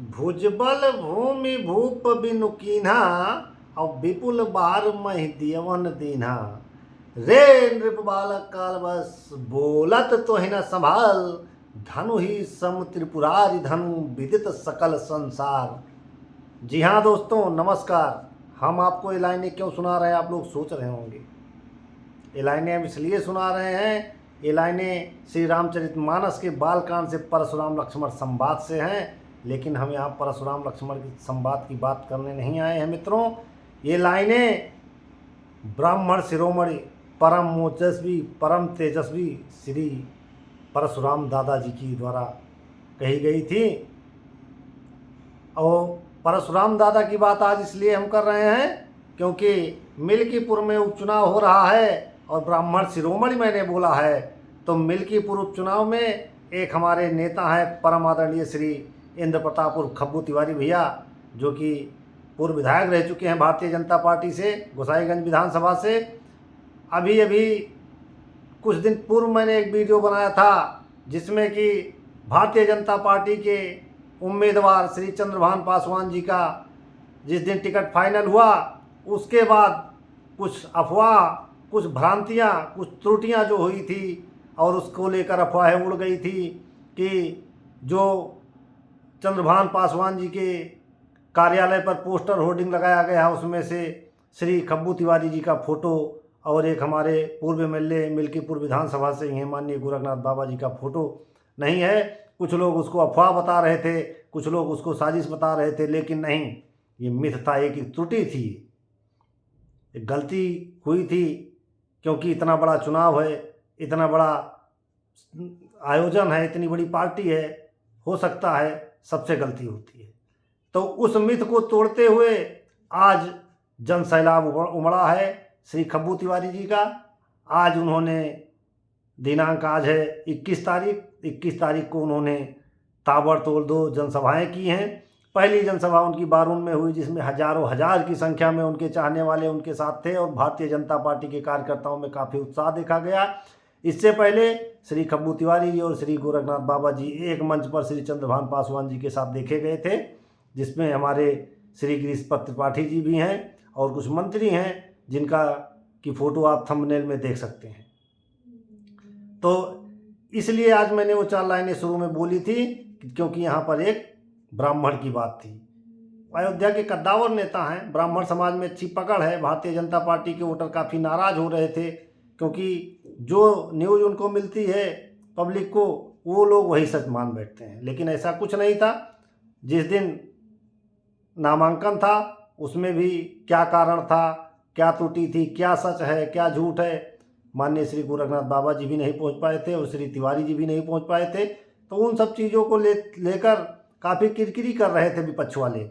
भुजबल भूमि भूप बिनु कीन्हा और विपुल बार महि दियवन दीन्हा। रे नृप बालक काल बस बोलत तोहि न संभाल। धनु ही सम त्रिपुरारि धनु विदित सकल संसार। जी हाँ दोस्तों, नमस्कार। हम आपको ये लाइनें क्यों सुना रहे हैं, आप लोग सोच रहे होंगे। ये लाइनें हम इसलिए सुना रहे हैं, ये लाइनें श्री रामचरितमानस के बालकांड से परशुराम लक्ष्मण संवाद से हैं। लेकिन हम यहाँ परशुराम लक्ष्मण की संवाद की बात करने नहीं आए हैं मित्रों। ये लाइनें ब्राह्मण शिरोमणि परम मोजस्वी परम तेजस्वी श्री परशुराम दादाजी की द्वारा कही गई थी। और परशुराम दादा की बात आज इसलिए हम कर रहे हैं क्योंकि मिल्कीपुर में उपचुनाव हो रहा है और ब्राह्मण शिरोमणि मैंने बोला है। तो मिल्कीपुर उपचुनाव में एक हमारे नेता हैं परम आदरणीय श्री इंद्र प्रताप उर्फ खब्बू तिवारी भैया, जो कि पूर्व विधायक रह चुके हैं भारतीय जनता पार्टी से, गोसाईगंज विधानसभा से। अभी कुछ दिन पूर्व मैंने एक वीडियो बनाया था जिसमें कि भारतीय जनता पार्टी के उम्मीदवार श्री चंद्रभान पासवान जी का जिस दिन टिकट फाइनल हुआ, उसके बाद कुछ अफवाह, कुछ भ्रांतियां, कुछ त्रुटियां जो हुई थी और उसको लेकर अफवाहें उड़ गई थी कि जो चंद्रभान पासवान जी के कार्यालय पर पोस्टर होर्डिंग लगाया गया है उसमें से श्री खब्बू तिवारी जी का फोटो और एक हमारे पूर्व एमएलए मिल्कीपुर विधानसभा से ही माननीय गोरखनाथ बाबा जी का फोटो नहीं है। कुछ लोग उसको अफवाह बता रहे थे, कुछ लोग उसको साजिश बता रहे थे, लेकिन नहीं, ये मिथ था, एक त्रुटि थी, एक गलती हुई थी। क्योंकि इतना बड़ा चुनाव है, इतना बड़ा आयोजन है, इतनी बड़ी पार्टी है, हो सकता है सबसे गलती होती है। तो उस मिथ को तोड़ते हुए आज जन सैलाब उमड़ा है श्री खब्बू तिवारी जी का। आज उन्होंने दिनांक आज है 21 तारीख को उन्होंने ताबड़तोड़ 2 जनसभाएं की हैं। पहली जनसभा उनकी बारून में हुई जिसमें हजारों हजार की संख्या में उनके चाहने वाले उनके साथ थे और भारतीय जनता पार्टी के कार्यकर्ताओं में काफ़ी उत्साह देखा गया। इससे पहले श्री खब्बू तिवारी जी और श्री गोरखनाथ बाबा जी एक मंच पर श्री चंद्रभान पासवान जी के साथ देखे गए थे, जिसमें हमारे श्री गिरीश त्रिपाठी जी भी हैं और कुछ मंत्री हैं जिनका की फ़ोटो आप थंबनेल में देख सकते हैं। तो इसलिए आज मैंने वो 4 लाइनें शुरू में बोली थी क्योंकि यहाँ पर एक ब्राह्मण की बात थी। अयोध्या के कद्दावर नेता हैं, ब्राह्मण समाज में अच्छी पकड़ है। भारतीय जनता पार्टी के वोटर काफ़ी नाराज़ हो रहे थे क्योंकि जो न्यूज़ उनको मिलती है पब्लिक को, वो लोग वही सच मान बैठते हैं। लेकिन ऐसा कुछ नहीं था। जिस दिन नामांकन था उसमें भी क्या कारण था, क्या त्रुटि थी, क्या सच है, क्या झूठ है, माननीय श्री गोरखनाथ बाबा जी भी नहीं पहुंच पाए थे और श्री तिवारी जी भी नहीं पहुंच पाए थे। तो उन सब चीज़ों को लेकर काफ़ी किरकिरी कर रहे थे विपक्ष वाले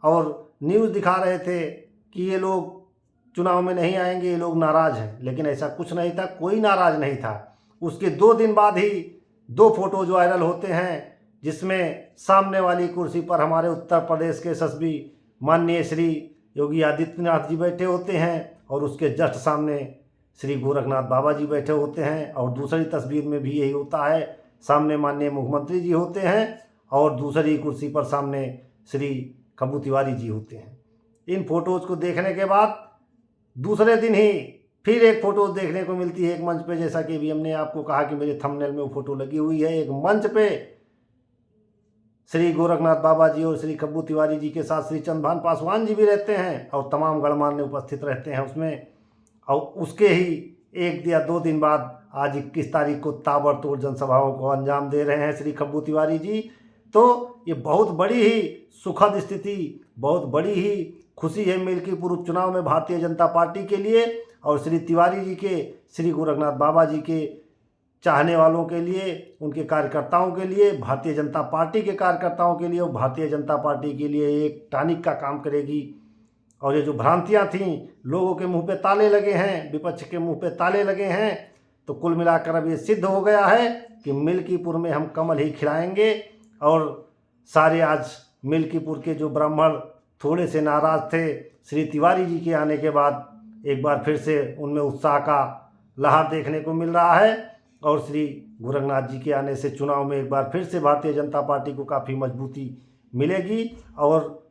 और न्यूज़ दिखा रहे थे कि ये लोग चुनाव में नहीं आएंगे, ये लोग नाराज़ हैं। लेकिन ऐसा कुछ नहीं था, कोई नाराज़ नहीं था। उसके 2 दिन बाद ही 2 फोटोज वायरल होते हैं जिसमें सामने वाली कुर्सी पर हमारे उत्तर प्रदेश के यशस्वी माननीय श्री योगी आदित्यनाथ जी बैठे होते हैं और उसके जस्ट सामने श्री गोरखनाथ बाबा जी बैठे होते हैं। और दूसरी तस्वीर में भी यही होता है, सामने माननीय मुख्यमंत्री जी होते हैं और दूसरी कुर्सी पर सामने श्री खब्बू तिवारी जी होते हैं। इन फोटोज़ को देखने के बाद दूसरे दिन ही फिर एक फ़ोटो देखने को मिलती है एक मंच पे, जैसा कि अभी हमने आपको कहा कि मेरे थंबनेल में वो फ़ोटो लगी हुई है। एक मंच पे श्री गोरखनाथ बाबा जी और श्री खब्बू तिवारी जी के साथ श्री चंद्रभान पासवान जी भी रहते हैं और तमाम गणमान्य उपस्थित रहते हैं उसमें। और उसके ही 1 या 2 दिन बाद आज 21 तारीख को ताबड़तोड़ जनसभाओं को अंजाम दे रहे हैं श्री खब्बू तिवारी जी। तो ये बहुत बड़ी ही सुखद स्थिति, बहुत बड़ी ही खुशी है मिल्कीपुर उपचुनाव में भारतीय जनता पार्टी के लिए और श्री तिवारी जी के, श्री गोरखनाथ बाबा जी के चाहने वालों के लिए, उनके कार्यकर्ताओं के लिए, भारतीय जनता पार्टी के कार्यकर्ताओं के लिए और भारतीय जनता पार्टी के लिए एक टॉनिक का काम करेगी। और ये जो भ्रांतियां थीं, लोगों के मुंह पे ताले लगे हैं, विपक्ष के मुंह पे ताले लगे हैं, तो कुल मिलाकर अब ये सिद्ध हो गया है कि मिल्कीपुर में हम कमल ही खिलाएंगे। और सारे आज मिल्कीपुर के जो ब्राह्मण थोड़े से नाराज़ थे, श्री तिवारी जी के आने के बाद एक बार फिर से उनमें उत्साह का लहर देखने को मिल रहा है और श्री गोरखनाथ जी के आने से चुनाव में एक बार फिर से भारतीय जनता पार्टी को काफ़ी मजबूती मिलेगी और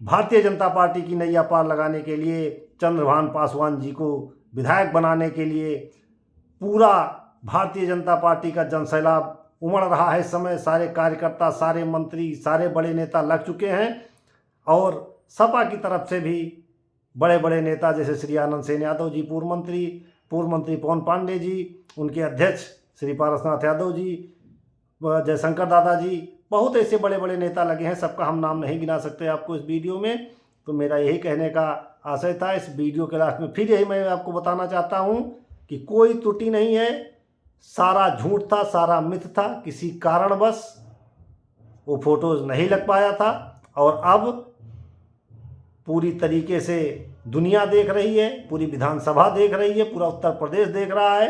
भारतीय जनता पार्टी की नैया पार लगाने के लिए, चंद्रभान पासवान जी को विधायक बनाने के लिए पूरा भारतीय जनता पार्टी का जनसैलाब उमड़ रहा है। इस समय सारे कार्यकर्ता, सारे मंत्री, सारे बड़े नेता लग चुके हैं और सपा की तरफ से भी बड़े बड़े नेता जैसे श्री आनंद सेन यादव जी, पूर्व मंत्री पवन पांडे जी, उनके अध्यक्ष श्री पारसनाथ यादव जी, जयशंकर दादा जी, बहुत ऐसे बड़े बड़े नेता लगे हैं। सबका हम नाम नहीं गिना सकते आपको इस वीडियो में। तो मेरा यही कहने का आशय था। इस वीडियो के लास्ट में फिर यही मैं आपको बताना चाहता हूँ कि कोई त्रुटि नहीं है, सारा झूठ था, सारा मिथ था। किसी कारणवश वो फोटोज नहीं लग पाया था और अब पूरी तरीके से दुनिया देख रही है, पूरी विधानसभा देख रही है, पूरा उत्तर प्रदेश देख रहा है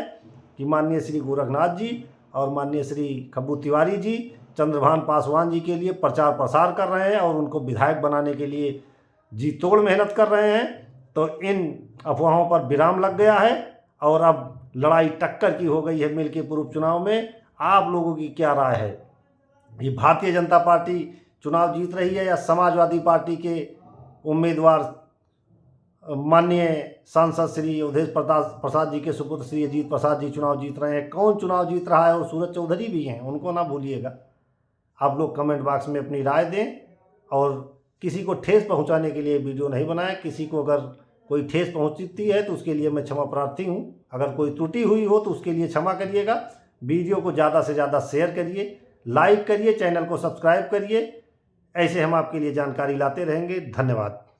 कि माननीय श्री गोरखनाथ जी और माननीय श्री खब्बू तिवारी जी चंद्रभान पासवान जी के लिए प्रचार प्रसार कर रहे हैं और उनको विधायक बनाने के लिए जी तोड़ मेहनत कर रहे हैं। तो इन अफवाहों पर विराम लग गया है और अब लड़ाई टक्कर की हो गई है मिल्कीपुर उपचुनाव में। आप लोगों की क्या राय है? ये भारतीय जनता पार्टी चुनाव जीत रही है या समाजवादी पार्टी के उम्मीदवार माननीय सांसद श्री अवधेश प्रसाद जी के सुपुत्र श्री अजीत प्रसाद जी चुनाव जीत रहे हैं? कौन चुनाव जीत रहा है? और सूरज चौधरी भी हैं, उनको ना भूलिएगा। आप लोग कमेंट बॉक्स में अपनी राय दें और किसी को ठेस पहुंचाने के लिए वीडियो नहीं बनाएं। किसी को अगर कोई ठेस पहुंचती है तो उसके लिए मैं क्षमा प्रार्थी हूं। अगर कोई त्रुटि हुई हो तो उसके लिए क्षमा करिएगा। वीडियो को ज़्यादा से ज़्यादा शेयर करिए, लाइक करिए, चैनल को सब्सक्राइब करिए। ऐसे हम आपके लिए जानकारी लाते रहेंगे। धन्यवाद।